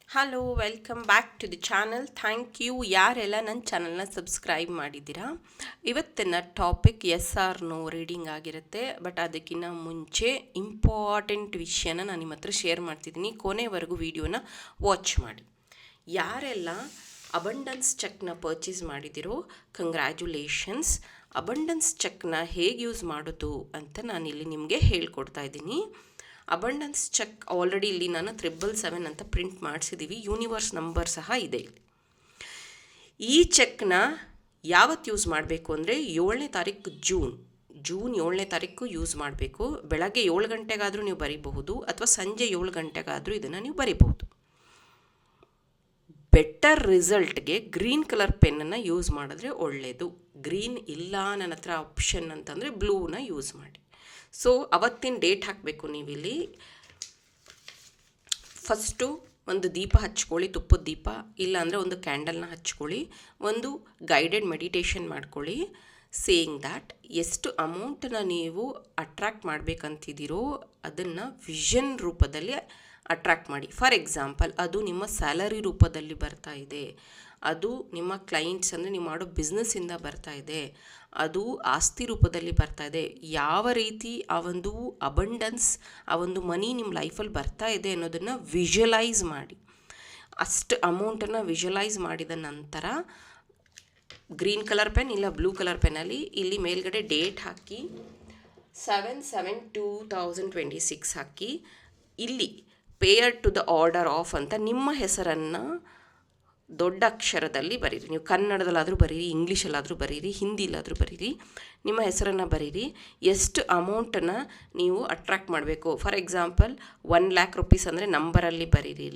Hello, welcome back to the channel. Thank you ಯಾರೆಲ್ಲ ನನ್ನ ಚಾನಲ್ನ ಸಬ್ಸ್ಕ್ರೈಬ್ ಮಾಡಿದ್ದೀರಾ. ಇವತ್ತಿನ topic yes or no reading ಆಗಿರುತ್ತೆ. ಬಟ್ ಅದಕ್ಕಿಂತ ಮುಂಚೆ ಇಂಪಾರ್ಟೆಂಟ್ ವಿಷಯನ ನಾನು ನಿಮ್ಮ ಹತ್ರ ಶೇರ್ ಮಾಡ್ತಿದ್ದೀನಿ. ಕೊನೆವರೆಗೂ ವಿಡಿಯೋನ ವಾಚ್ ಮಾಡಿ. ಯಾರೆಲ್ಲ ಅಬಂಡನ್ಸ್ ಚೆಕ್ನ ಪರ್ಚೇಸ್ ಮಾಡಿದಿರೋ ಕಂಗ್ರ್ಯಾಚುಲೇಷನ್ಸ್. ಅಬಂಡನ್ಸ್ ಚೆಕ್ನ ಹೇಗೆ ಯೂಸ್ ಮಾಡೋದು ಅಂತ ನಾನಿಲ್ಲಿ ನಿಮಗೆ ಹೇಳ್ಕೊಡ್ತಾ ಇದ್ದೀನಿ. ಅಬಂಡನ್ಸ್ ಚೆಕ್ ಆಲ್ರೆಡಿ ಇಲ್ಲಿ ನಾನು 777 ಅಂತ ಪ್ರಿಂಟ್ ಮಾಡಿಸಿದ್ದೀವಿ. ಯೂನಿವರ್ಸ್ ನಂಬರ್ ಸಹ ಇದೆ ಇಲ್ಲಿ. ಈ ಚೆಕ್ನ ಯಾವತ್ತು ಯೂಸ್ ಮಾಡಬೇಕು ಅಂದರೆ 7ನೇ ತಾರೀಕು ಜೂನ್ 7ನೇ ತಾರೀಕು ಯೂಸ್ ಮಾಡಬೇಕು. ಬೆಳಗ್ಗೆ 7 ಗಂಟೆಗಾದರೂ ನೀವು ಬರೀಬಹುದು ಅಥವಾ ಸಂಜೆ 7 ಗಂಟೆಗಾದರೂ ಇದನ್ನು ನೀವು ಬರೀಬಹುದು. ಬೆಟರ್ ರಿಸಲ್ಟ್ಗೆ ಗ್ರೀನ್ ಕಲರ್ ಪೆನ್ನನ್ನು ಯೂಸ್ ಮಾಡಿದ್ರೆ ಒಳ್ಳೆಯದು. ಗ್ರೀನ್ ಇಲ್ಲ ನನ್ನ ಹತ್ರ ಆಪ್ಷನ್ ಅಂತಂದರೆ ಬ್ಲೂನ ಯೂಸ್ ಮಾಡಿ. ಸೊ ಅವತ್ತಿನ ಡೇಟ್ ಹಾಕಬೇಕು. ನೀವಿಲ್ಲಿ ಫಸ್ಟು ಒಂದು ದೀಪ ಹಚ್ಕೊಳ್ಳಿ, ತುಪ್ಪದ ದೀಪ, ಇಲ್ಲಾಂದರೆ ಒಂದು ಕ್ಯಾಂಡಲ್ನ ಹಚ್ಕೊಳ್ಳಿ, ಒಂದು ಗೈಡೆಡ್ ಮೆಡಿಟೇಷನ್ ಮಾಡ್ಕೊಳ್ಳಿ. ಸೇಯಿಂಗ್ ದ್ಯಾಟ್ ಎಷ್ಟು ಅಮೌಂಟನ್ನು ನೀವು ಅಟ್ರ್ಯಾಕ್ಟ್ ಮಾಡಬೇಕಂತಿದ್ದೀರೋ ಅದನ್ನು ವಿಷನ್ ರೂಪದಲ್ಲಿ ಅಟ್ರ್ಯಾಕ್ಟ್ ಮಾಡಿ. ಫಾರ್ ಎಕ್ಸಾಂಪಲ್, ಅದು ನಿಮ್ಮ ಸ್ಯಾಲರಿ ರೂಪದಲ್ಲಿ ಬರ್ತಾ ಇದೆ, ಅದು ನಿಮ್ಮ ಕ್ಲೈಂಟ್ಸ್ ಅಂದರೆ ನೀವು ಮಾಡೋ ಬಿಸ್ನೆಸ್ಸಿಂದ ಬರ್ತಾ ಇದೆ, ಅದು ಆಸ್ತಿ ರೂಪದಲ್ಲಿ ಬರ್ತಾ ಇದೆ. ಯಾವ ರೀತಿ ಆ ಒಂದು ಅಬಂಡನ್ಸ್, ಆ ಒಂದು ಮನಿ ನಿಮ್ಮ ಲೈಫಲ್ಲಿ ಬರ್ತಾ ಇದೆ ಅನ್ನೋದನ್ನು ವಿಜುವಲೈಸ್ ಮಾಡಿ. ಅಷ್ಟು ಅಮೌಂಟನ್ನು ವಿಜುವಲೈಸ್ ಮಾಡಿದ ನಂತರ ಗ್ರೀನ್ ಕಲರ್ ಪೆನ್ ಇಲ್ಲ ಬ್ಲೂ ಕಲರ್ ಪೆನ್ನಲ್ಲಿ ಇಲ್ಲಿ ಮೇಲ್ಗಡೆ ಡೇಟ್ ಹಾಕಿ 7/7/2026 ಹಾಕಿ ಇಲ್ಲಿ payer to the order of ಅಂತ ನಿಮ್ಮ ಹೆಸರನ್ನು ದೊಡ್ಡ ಅಕ್ಷರದಲ್ಲಿ ಬರೀರಿ. ನೀವು ಕನ್ನಡದಲ್ಲಾದರೂ ಬರೀರಿ, ಇಂಗ್ಲೀಷಲ್ಲಾದರೂ ಬರೀರಿ, ಹಿಂದಿಲಾದರೂ ಬರೀರಿ, ನಿಮ್ಮ ಹೆಸರನ್ನು ಬರೀರಿ. ಎಷ್ಟು ಅಮೌಂಟನ್ನು ನೀವು ಅಟ್ರ್ಯಾಕ್ಟ್ ಮಾಡಬೇಕು. ಫಾರ್ ಎಕ್ಸಾಂಪಲ್ 1 lakh rupees ಅಂದರೆ ನಂಬರಲ್ಲಿ ಬರೀರಿ.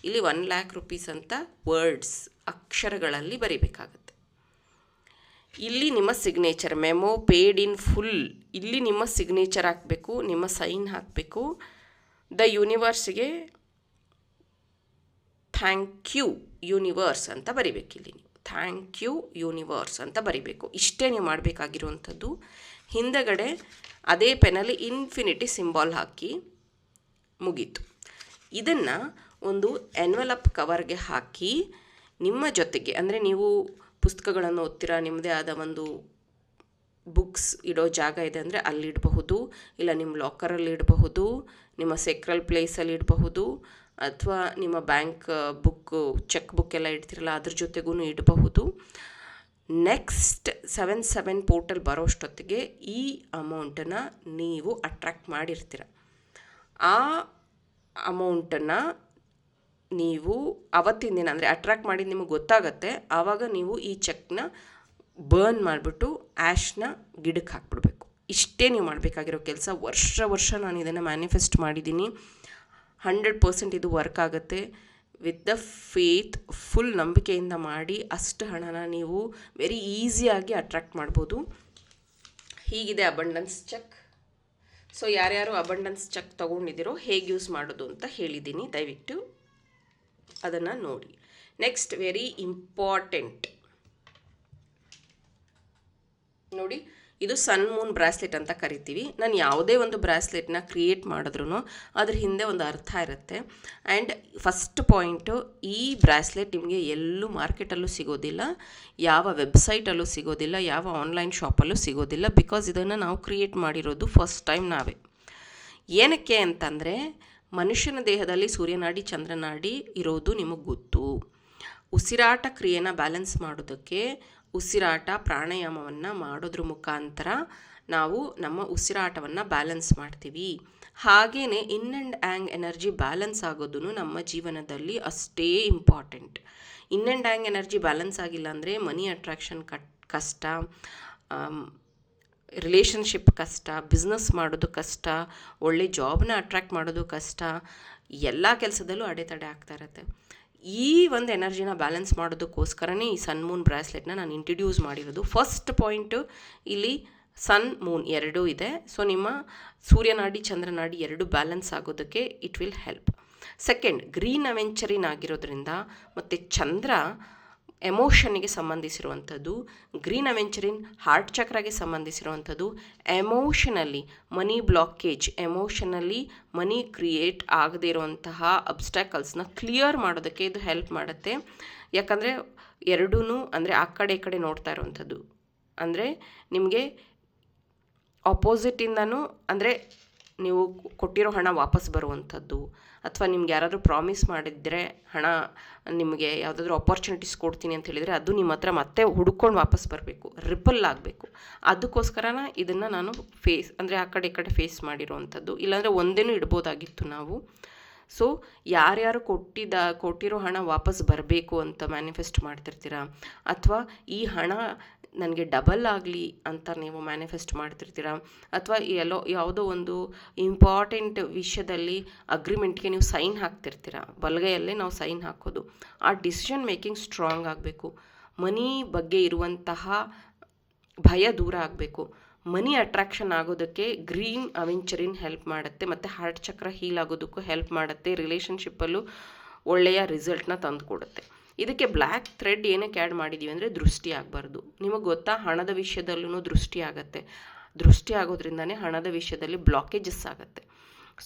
ಇಲ್ಲಿ 1 lakh rupees ಅಂತ ವರ್ಡ್ಸ್ ಅಕ್ಷರಗಳಲ್ಲಿ ಬರೀಬೇಕಾಗತ್ತೆ. ಇಲ್ಲಿ ನಿಮ್ಮ ಸಿಗ್ನೇಚರ್, ಮೆಮೊ ಪೇಡ್ ಇನ್ ಫುಲ್, ಇಲ್ಲಿ ನಿಮ್ಮ ಸಿಗ್ನೇಚರ್ ಹಾಕಬೇಕು, ನಿಮ್ಮ ಸೈನ್ ಹಾಕಬೇಕು. ದ ಯೂನಿವರ್ಸ್ಗೆ ಥ್ಯಾಂಕ್ ಯು ಯೂನಿವರ್ಸ್ ಅಂತ ಬರಿಬೇಕು. ಇಲ್ಲಿ ನೀವು ಥ್ಯಾಂಕ್ ಯು ಯೂನಿವರ್ಸ್ ಅಂತ ಬರಿಬೇಕು. ಇಷ್ಟೇ ನೀವು ಮಾಡಬೇಕಾಗಿರುವಂಥದ್ದು. ಹಿಂದಗಡೆ ಅದೇ ಪೆನ್ನಲ್ಲಿ ಇನ್ಫಿನಿಟಿ ಸಿಂಬಾಲ್ ಹಾಕಿ ಮುಗೀತು. ಇದನ್ನು ಒಂದು ಎನ್ವೆಲಪ್ ಕವರ್ಗೆ ಹಾಕಿ ನಿಮ್ಮ ಜೊತೆಗೆ, ಅಂದರೆ ನೀವು ಪುಸ್ತಕಗಳನ್ನು ಓದ್ತೀರಾ, ನಿಮ್ಮದೇ ಆದ ಒಂದು ಬುಕ್ಸ್ ಇಡೋ ಜಾಗ ಇದೆ ಅಂದರೆ ಅಲ್ಲಿ ಇಡಬಹುದು, ಇಲ್ಲ ನಿಮ್ಮ ಲಾಕರಲ್ಲಿ ಇಡಬಹುದು, ನಿಮ್ಮ ಸೇಕ್ರಲ್ ಪ್ಲೇಸಲ್ಲಿ ಇಡಬಹುದು, ಅಥವಾ ನಿಮ್ಮ ಬ್ಯಾಂಕ್ ಬುಕ್ಕು, ಚೆಕ್ ಬುಕ್ ಎಲ್ಲ ಇಡ್ತಿರಲ್ಲ ಅದ್ರ ಜೊತೆಗೂ ಇಡಬಹುದು. ನೆಕ್ಸ್ಟ್ 7/7 ಪೋರ್ಟಲ್ ಬರೋಷ್ಟೊತ್ತಿಗೆ ಈ ಅಮೌಂಟನ್ನು ನೀವು ಅಟ್ರ್ಯಾಕ್ಟ್ ಮಾಡಿರ್ತೀರ. ಆ ಅಮೌಂಟನ್ನು ನೀವು ಅವತ್ತಿನ ದಿನ ಅಂದರೆ ಅಟ್ರ್ಯಾಕ್ಟ್ ಮಾಡಿದ್ದು ನಿಮಗೆ ಗೊತ್ತಾಗತ್ತೆ. ಆವಾಗ ನೀವು ಈ ಚೆಕ್ನ ಬರ್ನ್ ಮಾಡಿಬಿಟ್ಟು ಆ್ಯಶ್ನ ಗಿಡಕ್ಕೆ ಹಾಕ್ಬಿಡ್ಬೇಕು. ಇಷ್ಟೇ ನೀವು ಮಾಡಬೇಕಾಗಿರೋ ಕೆಲಸ. ವರ್ಷ ನಾನು ಇದನ್ನು ಮ್ಯಾನಿಫೆಸ್ಟ್ ಮಾಡಿದ್ದೀನಿ. 100% ಇದು ವರ್ಕ್ ಆಗುತ್ತೆ. ವಿತ್ ದ ಫೇತ್, ಫುಲ್ ನಂಬಿಕೆಯಿಂದ ಮಾಡಿ ಅಷ್ಟು ಹಣನ ನೀವು ವೆರಿ ಈಸಿಯಾಗಿ ಅಟ್ರ್ಯಾಕ್ಟ್ ಮಾಡ್ಬೋದು. ಹೀಗಿದೆ ಅಬಂಡನ್ಸ್ ಚೆಕ್. ಸೊ ಯಾರ್ಯಾರು ಅಬಂಡನ್ಸ್ ಚೆಕ್ ತೊಗೊಂಡಿದ್ದೀರೋ ಹೇಗೆ ಯೂಸ್ ಮಾಡೋದು ಅಂತ ಹೇಳಿದ್ದೀನಿ. ದಯವಿಟ್ಟು ಅದನ್ನು ನೋಡಿ. ನೆಕ್ಸ್ಟ್ ವೆರಿ ಇಂಪಾರ್ಟೆಂಟ್ ನೋಡಿ, ಇದು ಸನ್ ಮೂನ್ ಬ್ರಾಸ್ಲೆಟ್ ಅಂತ ಕರಿತೀವಿ. ನಾನು ಯಾವುದೇ ಒಂದು ಬ್ರಾಸ್ಲೆಟ್ನ ಕ್ರಿಯೇಟ್ ಮಾಡಿದ್ರೂ ಅದ್ರ ಹಿಂದೆ ಒಂದು ಅರ್ಥ ಇರುತ್ತೆ. ಆ್ಯಂಡ್ ಫಸ್ಟ್ ಪಾಯಿಂಟು, ಈ ಬ್ರಾಸ್ಲೆಟ್ ನಿಮಗೆ ಎಲ್ಲೂ ಮಾರ್ಕೆಟಲ್ಲೂ ಸಿಗೋದಿಲ್ಲ, ಯಾವ ವೆಬ್ಸೈಟಲ್ಲೂ ಸಿಗೋದಿಲ್ಲ, ಯಾವ ಆನ್ಲೈನ್ ಶಾಪಲ್ಲೂ ಸಿಗೋದಿಲ್ಲ. ಬಿಕಾಸ್ ಇದನ್ನು ನಾವು ಕ್ರಿಯೇಟ್ ಮಾಡಿರೋದು ಫಸ್ಟ್ ಟೈಮ್ ನಾವೇ. ಏನಕ್ಕೆ ಅಂತಂದರೆ, ಮನುಷ್ಯನ ದೇಹದಲ್ಲಿ ಸೂರ್ಯನಾಡಿ ಚಂದ್ರನಾಡಿ ಇರೋದು ನಿಮಗೆ ಗೊತ್ತು. ಉಸಿರಾಟ ಕ್ರಿಯೆನ ಬ್ಯಾಲೆನ್ಸ್ ಮಾಡೋದಕ್ಕೆ ಉಸಿರಾಟ ಪ್ರಾಣಾಯಾಮವನ್ನು ಮಾಡೋದ್ರ ಮುಖಾಂತರ ನಾವು ನಮ್ಮ ಉಸಿರಾಟವನ್ನು ಬ್ಯಾಲೆನ್ಸ್ ಮಾಡ್ತೀವಿ. ಹಾಗೆಯೇ yin and yang energy balance ಆಗೋದು ನಮ್ಮ ಜೀವನದಲ್ಲಿ ಅಷ್ಟೇ important. Yin and yang energy balance ಆಗಿಲ್ಲ ಅಂದರೆ ಮನಿ ಅಟ್ರಾಕ್ಷನ್ ಕಷ್ಟ, ರಿಲೇಷನ್ಶಿಪ್ ಕಷ್ಟ, ಬಿಸ್ನೆಸ್ ಮಾಡೋದು ಕಷ್ಟ, ಒಳ್ಳೆ ಜಾಬ್ನ ಅಟ್ರ್ಯಾಕ್ಟ್ ಮಾಡೋದು ಕಷ್ಟ, ಎಲ್ಲ ಕೆಲಸದಲ್ಲೂ ಅಡೆತಡೆ ಆಗ್ತಾ ಇರುತ್ತೆ. ಈ ಒಂದು ಎನರ್ಜಿನ ಬ್ಯಾಲೆನ್ಸ್ ಮಾಡೋದಕ್ಕೋಸ್ಕರನೇ ಈ ಸನ್ ಮೂನ್ ಬ್ರಾಸ್ಲೆಟ್ನ ನಾನು ಇಂಟ್ರಡ್ಯೂಸ್ ಮಾಡಿರೋದು. ಫಸ್ಟ್ ಪಾಯಿಂಟು, ಇಲ್ಲಿ ಸನ್ ಮೂನ್ ಎರಡೂ ಇದೆ. ಸೊ ನಿಮ್ಮ ಸೂರ್ಯನಾಡಿ ಚಂದ್ರನಾಡಿ ಎರಡು ಬ್ಯಾಲೆನ್ಸ್ ಆಗೋದಕ್ಕೆ it will help. Second, green aventurine ಆಗಿರೋದ್ರಿಂದ ಮತ್ತು ಚಂದ್ರ ಎಮೋಷನ್ಗೆ ಸಂಬಂಧಿಸಿರುವಂಥದ್ದು. ಗ್ರೀನ್ ಅವೆಂಚರಿನ್ ಹಾರ್ಟ್ ಚಕ್ರಗೆ ಸಂಬಂಧಿಸಿರುವಂಥದ್ದು. Emotionally money blockage, emotionally money create ಆಗದೇ ಇರುವಂತಹ ಅಬ್ಸ್ಟ್ಯಾಕಲ್ಸ್ನ ಕ್ಲಿಯರ್ ಮಾಡೋದಕ್ಕೆ ಇದು ಹೆಲ್ಪ್ ಮಾಡುತ್ತೆ. ಯಾಕಂದರೆ ಎರಡೂ ಅಂದರೆ ಆ ಕಡೆ ಈ ಕಡೆ ನೋಡ್ತಾ ಇರುವಂಥದ್ದು, ಅಂದರೆ ನಿಮಗೆ ಆಪೋಸಿಟಿಂದನೂ ಅಂದರೆ ನೀವು ಕೊಟ್ಟಿರೋ ಹಣ ವಾಪಸ್ ಬರುವಂಥದ್ದು, ಅಥವಾ ನಿಮ್ಗೆ ಯಾರಾದರೂ ಪ್ರಾಮಿಸ್ ಮಾಡಿದರೆ ಹಣ ನಿಮಗೆ ಯಾವುದಾದ್ರೂ ಆಪರ್ಚುನಿಟೀಸ್ ಕೊಡ್ತೀನಿ ಅಂತ ಹೇಳಿದರೆ ಅದು ನಿಮ್ಮ ಹತ್ರ ಮತ್ತೆ ಹುಡ್ಕೊಂಡು ವಾಪಸ್ ಬರಬೇಕು, ರಿಪಲ್ ಆಗಬೇಕು. ಅದಕ್ಕೋಸ್ಕರನ ಇದನ್ನು ನಾನು ಅಂದರೆ ಆ ಕಡೆ ಈ ಕಡೆ ಫೇಸ್ ಮಾಡಿರೋವಂಥದ್ದು. ಇಲ್ಲಾಂದರೆ ಒಂದೇನೂ ಇಡ್ಬೋದಾಗಿತ್ತು ನಾವು. ಸೊ ಯಾರ್ಯಾರು ಕೊಟ್ಟಿರೋ ಹಣ ವಾಪಸ್ ಬರಬೇಕು ಅಂತ ಮ್ಯಾನಿಫೆಸ್ಟ್ ಮಾಡ್ತಿರ್ತೀರ, ಅಥವಾ ಈ ಹಣ ನನಗೆ ಡಬಲ್ ಆಗಲಿ ಅಂತ ನೀವು ಮ್ಯಾನಿಫೆಸ್ಟ್ ಮಾಡ್ತಿರ್ತೀರ, ಅಥವಾ ಯಾವುದೋ ಒಂದು ಇಂಪಾರ್ಟೆಂಟ್ ವಿಷಯದಲ್ಲಿ ಅಗ್ರಿಮೆಂಟ್ಗೆ ನೀವು ಸೈನ್ ಹಾಕ್ತಿರ್ತೀರ, ಬಲಗೈಯಲ್ಲೇ ನಾವು ಸೈನ್ ಹಾಕೋದು. ಆ ಡಿಸಿಷನ್ ಮೇಕಿಂಗ್ ಸ್ಟ್ರಾಂಗ್ ಆಗಬೇಕು. ಮನಿ ಬಗ್ಗೆ ಇರುವಂತಹ ಭಯ ದೂರ ಆಗಬೇಕು. ಮನಿ ಅಟ್ರಾಕ್ಷನ್ ಆಗೋದಕ್ಕೆ ಗ್ರೀನ್ ಅವೆಂಚರಿನ್ ಹೆಲ್ಪ್ ಮಾಡುತ್ತೆ, ಮತ್ತು ಹಾರ್ಟ್ ಚಕ್ರ ಹೀಲ್ ಆಗೋದಕ್ಕೂ ಹೆಲ್ಪ್ ಮಾಡುತ್ತೆ. ರಿಲೇಷನ್ಶಿಪ್ಪಲ್ಲೂ ಒಳ್ಳೆಯ ರಿಸಲ್ಟ್ನ ತಂದು ಕೊಡುತ್ತೆ. ಇದಕ್ಕೆ ಬ್ಲ್ಯಾಕ್ ಥ್ರೆಡ್ ಏನಕ್ಕೆ ಆ್ಯಡ್ ಮಾಡಿದ್ದೀವಿ ಅಂದರೆ ದೃಷ್ಟಿ ಆಗಬಾರ್ದು. ನಿಮಗೆ ಗೊತ್ತಾ, ಹಣದ ವಿಷಯದಲ್ಲೂ ದೃಷ್ಟಿ ಆಗುತ್ತೆ. ದೃಷ್ಟಿ ಆಗೋದ್ರಿಂದನೇ ಹಣದ ವಿಷಯದಲ್ಲಿ ಬ್ಲಾಕೇಜಸ್ ಆಗುತ್ತೆ.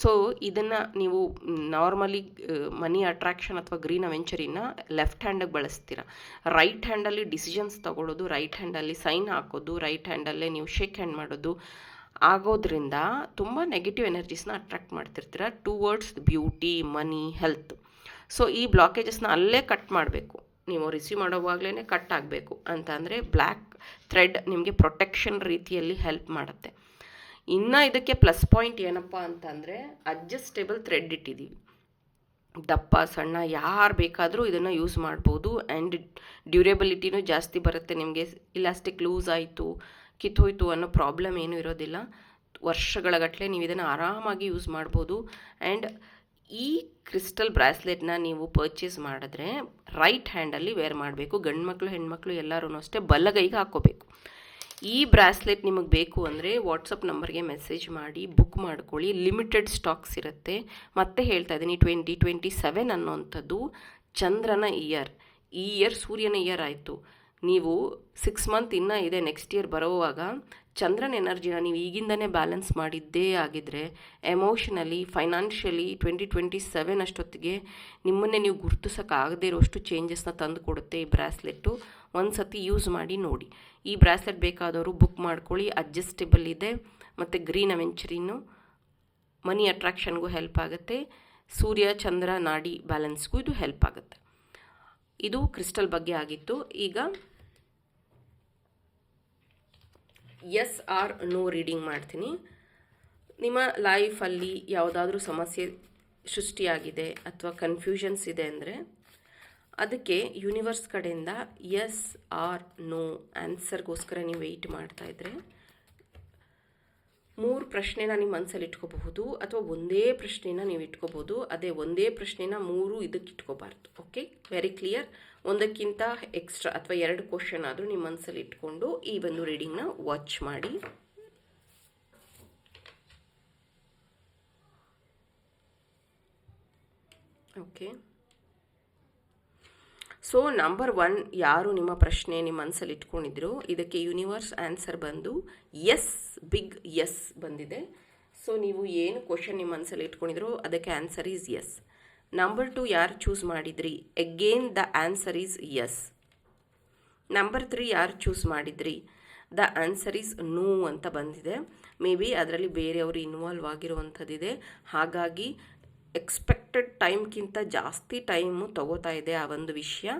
ಸೊ ಇದನ್ನು ನೀವು ನಾರ್ಮಲಿ ಮನಿ ಅಟ್ರಾಕ್ಷನ್ ಅಥವಾ ಗ್ರೀನ್ ಅವೆಂಚರಿನ ಲೆಫ್ಟ್ ಹ್ಯಾಂಡಿಗೆ ಬಳಸ್ತೀರ. ರೈಟ್ ಹ್ಯಾಂಡಲ್ಲಿ ಡಿಸಿಷನ್ಸ್ ತಗೊಳ್ಳೋದು, ರೈಟ್ ಹ್ಯಾಂಡಲ್ಲಿ ಸೈನ್ ಹಾಕೋದು, ರೈಟ್ ಹ್ಯಾಂಡಲ್ಲೇ ನೀವು ಶೇಕ್ ಹ್ಯಾಂಡ್ ಮಾಡೋದು ಆಗೋದ್ರಿಂದ ತುಂಬ ನೆಗೆಟಿವ್ ಎನರ್ಜೀಸ್ನ ಅಟ್ರಾಕ್ಟ್ ಮಾಡ್ತಿರ್ತೀರ ಟುವರ್ಡ್ಸ್ ಬ್ಯೂಟಿ, ಮನಿ, ಹೆಲ್ತ್. ಸೊ ಈ ಬ್ಲಾಕೇಜಸ್ನ ಅಲ್ಲೇ ಕಟ್ ಮಾಡಬೇಕು. ನೀವು ರಿಸೀವ್ ಮಾಡೋವಾಗಲೇ ಕಟ್ ಆಗಬೇಕು ಅಂತ ಅಂದರೆ ಬ್ಲ್ಯಾಕ್ ಥ್ರೆಡ್ ನಿಮಗೆ ಪ್ರೊಟೆಕ್ಷನ್ ರೀತಿಯಲ್ಲಿ ಹೆಲ್ಪ್ ಮಾಡುತ್ತೆ. ಇನ್ನು ಇದಕ್ಕೆ ಪ್ಲಸ್ ಪಾಯಿಂಟ್ ಏನಪ್ಪ ಅಂತಂದರೆ ಅಡ್ಜಸ್ಟೇಬಲ್ ಥ್ರೆಡ್ ಇಟ್ಟಿದ್ದೀವಿ. ದಪ್ಪ ಸಣ್ಣ ಯಾರು ಬೇಕಾದರೂ ಇದನ್ನು ಯೂಸ್ ಮಾಡ್ಬೋದು. ಆ್ಯಂಡ್ ಡ್ಯೂರೇಬಿಲಿಟಿನೂ ಜಾಸ್ತಿ ಬರುತ್ತೆ. ನಿಮಗೆ ಇಲಾಸ್ಟಿಕ್ ಲೂಸ್ ಆಯಿತು, ಕಿತ್ತೋಯ್ತು ಅನ್ನೋ ಪ್ರಾಬ್ಲಮ್ ಏನೂ ಇರೋದಿಲ್ಲ. ವರ್ಷಗಳ ಗಟ್ಟಲೆ ನೀವು ಇದನ್ನು ಆರಾಮಾಗಿ ಯೂಸ್ ಮಾಡ್ಬೋದು. ಆ್ಯಂಡ್ ಈ ಕ್ರಿಸ್ಟಲ್ ಬ್ರಾಸ್ಲೆಟ್ನ ನೀವು ಪರ್ಚೇಸ್ ಮಾಡಿದ್ರೆ ರೈಟ್ ಹ್ಯಾಂಡಲ್ಲಿ ವೇರ್ ಮಾಡಬೇಕು. ಗಂಡು ಮಕ್ಕಳು ಹೆಣ್ಮಕ್ಳು ಎಲ್ಲರೂ ಅಷ್ಟೇ ಬಲಗೈಗೆ ಹಾಕ್ಕೋಬೇಕು. ಈ ಬ್ರಾಸ್ಲೆಟ್ ನಿಮಗೆ ಬೇಕು ಅಂದರೆ ವಾಟ್ಸಪ್ ನಂಬರ್ಗೆ ಮೆಸೇಜ್ ಮಾಡಿ ಬುಕ್ ಮಾಡ್ಕೊಳ್ಳಿ. ಲಿಮಿಟೆಡ್ ಸ್ಟಾಕ್ಸ್ ಇರುತ್ತೆ. ಮತ್ತೆ ಹೇಳ್ತಾ ಇದ್ದೀನಿ, 2027 ಅನ್ನೋವಂಥದ್ದು ಚಂದ್ರನ ಇಯರ್. ಈ ಇಯರ್ ಸೂರ್ಯನ ಇಯರ್ ಆಯಿತು. ನೀವು 6 ಮಂತ್ ಇನ್ನೂ ಇದೆ. ನೆಕ್ಸ್ಟ್ ಇಯರ್ ಬರೋವಾಗ ಚಂದ್ರನ ಎನರ್ಜಿನ ನೀವು ಈಗಿಂದನೇ ಬ್ಯಾಲೆನ್ಸ್ ಮಾಡಿದ್ದೇ ಆಗಿದ್ದರೆ ಎಮೋಷನಲಿ, ಫೈನಾನ್ಷಿಯಲಿ 2027 ಅಷ್ಟೊತ್ತಿಗೆ ನಿಮ್ಮನ್ನೇ ನೀವು ಗುರುತಿಸೋಕ್ಕಾಗದೇ ಇರೋಷ್ಟು ಚೇಂಜಸ್ನ ತಂದು ಕೊಡುತ್ತೆ ಈ ಬ್ರಾಸ್ಲೆಟ್ಟು. ಒಂದು ಸತಿ ಯೂಸ್ ಮಾಡಿ ನೋಡಿ. ಈ ಬ್ರಾಸ್ಲೆಟ್ ಬೇಕಾದವರು ಬುಕ್ ಮಾಡ್ಕೊಳ್ಳಿ. ಅಡ್ಜಸ್ಟೇಬಲ್ ಇದೆ, ಮತ್ತು ಗ್ರೀನ್ ಅವೆಂಚರಿನು ಮನಿ ಅಟ್ರಾಕ್ಷನ್ಗೂ ಹೆಲ್ಪ್ ಆಗುತ್ತೆ. ಸೂರ್ಯ ಚಂದ್ರ ನಾಡಿ ಬ್ಯಾಲೆನ್ಸ್ಗೂ ಇದು ಹೆಲ್ಪ್ ಆಗುತ್ತೆ. ಇದು ಕ್ರಿಸ್ಟಲ್ ಬಗ್ಗೆ ಆಗಿತ್ತು. ಈಗ ಎಸ್ ಆರ್ ನೋ ರೀಡಿಂಗ್ ಮಾಡ್ತೀನಿ. ನಿಮ್ಮ ಲೈಫಲ್ಲಿ ಯಾವುದಾದ್ರೂ ಸಮಸ್ಯೆ ಸೃಷ್ಟಿಯಾಗಿದೆ ಅಥವಾ ಕನ್ಫ್ಯೂಷನ್ಸ್ ಇದೆ ಅಂದರೆ ಅದಕ್ಕೆ ಯೂನಿವರ್ಸ್ ಕಡೆಯಿಂದ ಎಸ್ ಆರ್ ನೋ ಆನ್ಸರ್ಗೋಸ್ಕರ ನೀವು ವೆಯ್ಟ್ ಮಾಡ್ತಾಯಿದ್ರೆ 3 ಪ್ರಶ್ನೆನ ನಿಮ್ಮ ಮನಸ್ಸಲ್ಲಿ ಇಟ್ಕೋಬಹುದು, ಅಥವಾ ಒಂದೇ ಪ್ರಶ್ನೆನ ನೀವು ಇಟ್ಕೋಬಹುದು. ಅದೇ ಒಂದೇ ಪ್ರಶ್ನೆನ 3 ಇದಕ್ಕೆ ಇಟ್ಕೋಬಾರ್ದು. Okay, very clear. ಒಂದಕ್ಕಿಂತ ಎಕ್ಸ್ಟ್ರಾ ಅಥವಾ 2 ಕ್ವಶನ್ ಆದರೂ ನಿಮ್ಮ ಮನಸ್ಸಲ್ಲಿ ಇಟ್ಕೊಂಡು ಈ ಒಂದು ರೀಡಿಂಗ್ನ ವಾಚ್ ಮಾಡಿ. ಓಕೆ, ಸೊ ನಂಬರ್ 1, ಯಾರು ನಿಮ್ಮ ಪ್ರಶ್ನೆ ನಿಮ್ಮ ಮನಸ್ಸಲ್ಲಿ ಇಟ್ಕೊಂಡಿದ್ರು ಇದಕ್ಕೆ ಯೂನಿವರ್ಸ್ ಆನ್ಸರ್ ಬಂದು ಎಸ್, ಬಿಗ್ ಎಸ್ ಬಂದಿದೆ. ಸೊ ನೀವು ಏನು ಕ್ವಶನ್ ನಿಮ್ಮ ಮನಸ್ಸಲ್ಲಿ ಇಟ್ಕೊಂಡಿದ್ರು ಅದಕ್ಕೆ ಆನ್ಸರ್ ಈಸ್ ಎಸ್. ನಂಬರ್ 2, ಯಾರು ಚೂಸ್ ಮಾಡಿದ್ರಿ, again the answer is yes. Number 3, ಯಾರು ಚೂಸ್ ಮಾಡಿದ್ರಿ, ದ ಆನ್ಸರ್ ಈಸ್ ನೋ ಅಂತ ಬಂದಿದೆ. ಮೇ ಬಿ ಅದರಲ್ಲಿ ಬೇರೆಯವರು ಇನ್ವಾಲ್ವ್ ಆಗಿರುವಂಥದ್ದಿದೆ. ಹಾಗಾಗಿ ಎಕ್ಸ್ಪೆಕ್ಟೆಡ್ ಟೈಮ್ಗಿಂತ ಜಾಸ್ತಿ ಟೈಮು ತಗೋತಾ ಇದೆ ಆ ಒಂದು ವಿಷಯ.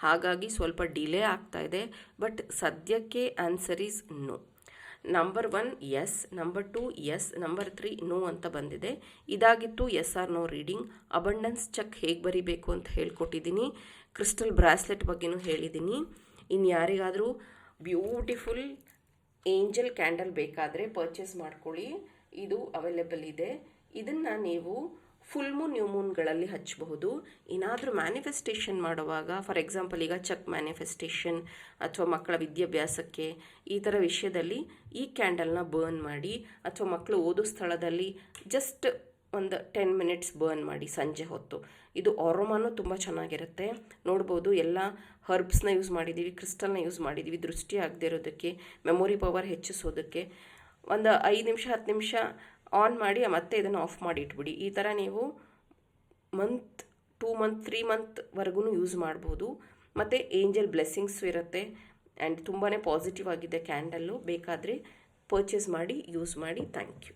ಹಾಗಾಗಿ ಸ್ವಲ್ಪ ಡಿಲೇ ಆಗ್ತಾ ಇದೆ. ಬಟ್ ಸದ್ಯಕ್ಕೆ answer is no. Number 1 yes, number 2 yes, number 3 no ಅಂತ ಬಂದಿದೆ. ಇದಾಗಿತ್ತು yes or no reading. Abundance check ಹೇಗೆ ಬರೀಬೇಕು ಅಂತ ಹೇಳ್ಕೊಟ್ಟಿದ್ದೀನಿ. ಕ್ರಿಸ್ಟಲ್ ಬ್ರಾಸ್ಲೆಟ್ ಬಗ್ಗೆನೂ ಹೇಳಿದ್ದೀನಿ. ಇನ್ನು ಯಾರಿಗಾದರೂ ಬ್ಯೂಟಿಫುಲ್ ಏಂಜಲ್ ಕ್ಯಾಂಡಲ್ ಬೇಕಾದರೆ ಪರ್ಚೇಸ್ ಮಾಡ್ಕೊಳ್ಳಿ, ಇದು ಅವೈಲೇಬಲ್ ಇದೆ. ಇದನ್ನು ನೀವು ಫುಲ್ ಮೂನ್, ನ್ಯೂ ಮೂನ್ಗಳಲ್ಲಿ ಹಚ್ಚಬಹುದು. ಏನಾದರೂ ಮ್ಯಾನಿಫೆಸ್ಟೇಷನ್ ಮಾಡುವಾಗ, ಫಾರ್ ಎಕ್ಸಾಂಪಲ್ ಈಗ ಚೆಕ್ ಮ್ಯಾನಿಫೆಸ್ಟೇಷನ್ ಅಥವಾ ಮಕ್ಕಳ ವಿದ್ಯಾಭ್ಯಾಸಕ್ಕೆ ಈ ಥರ ವಿಷಯದಲ್ಲಿ ಈ ಕ್ಯಾಂಡಲ್ನ ಬರ್ನ್ ಮಾಡಿ, ಅಥವಾ ಮಕ್ಕಳು ಓದೋ ಸ್ಥಳದಲ್ಲಿ ಜಸ್ಟ್ ಒಂದು 10 ಮಿನಿಟ್ಸ್ ಬರ್ನ್ ಮಾಡಿ ಸಂಜೆ ಹೊತ್ತು. ಇದು ಅರೋಮಾನು ತುಂಬ ಚೆನ್ನಾಗಿರುತ್ತೆ. ನೋಡ್ಬೋದು ಎಲ್ಲ ಹರ್ಬ್ಸ್ನ ಯೂಸ್ ಮಾಡಿದ್ದೀವಿ, ಕ್ರಿಸ್ಟಲ್ನ ಯೂಸ್ ಮಾಡಿದ್ದೀವಿ, ದೃಷ್ಟಿ ಆಗದೆ ಇರೋದಕ್ಕೆ, ಮೆಮೊರಿ ಪವರ್ ಹೆಚ್ಚಿಸೋದಕ್ಕೆ. ಒಂದು 5 ನಿಮಿಷ 10 ನಿಮಿಷ ಆನ್ ಮಾಡಿ ಮತ್ತೆ ಇದನ್ನು ಆಫ್ ಮಾಡಿ ಇಟ್ಬಿಡಿ. ಈ ಥರ ನೀವು ಮಂತ್ 2 ಮಂತ್ 3 ಮಂತ್ವರೆಗೂ ಯೂಸ್ ಮಾಡ್ಬೋದು. ಮತ್ತು ಏಂಜಲ್ ಬ್ಲೆಸ್ಸಿಂಗ್ಸು ಇರುತ್ತೆ ಆ್ಯಂಡ್ ತುಂಬಾ ಪಾಸಿಟಿವ್ ಆಗಿದೆ ಕ್ಯಾಂಡಲ್ಲು. ಬೇಕಾದರೆ ಪರ್ಚೇಸ್ ಮಾಡಿ ಯೂಸ್ ಮಾಡಿ. Thank you.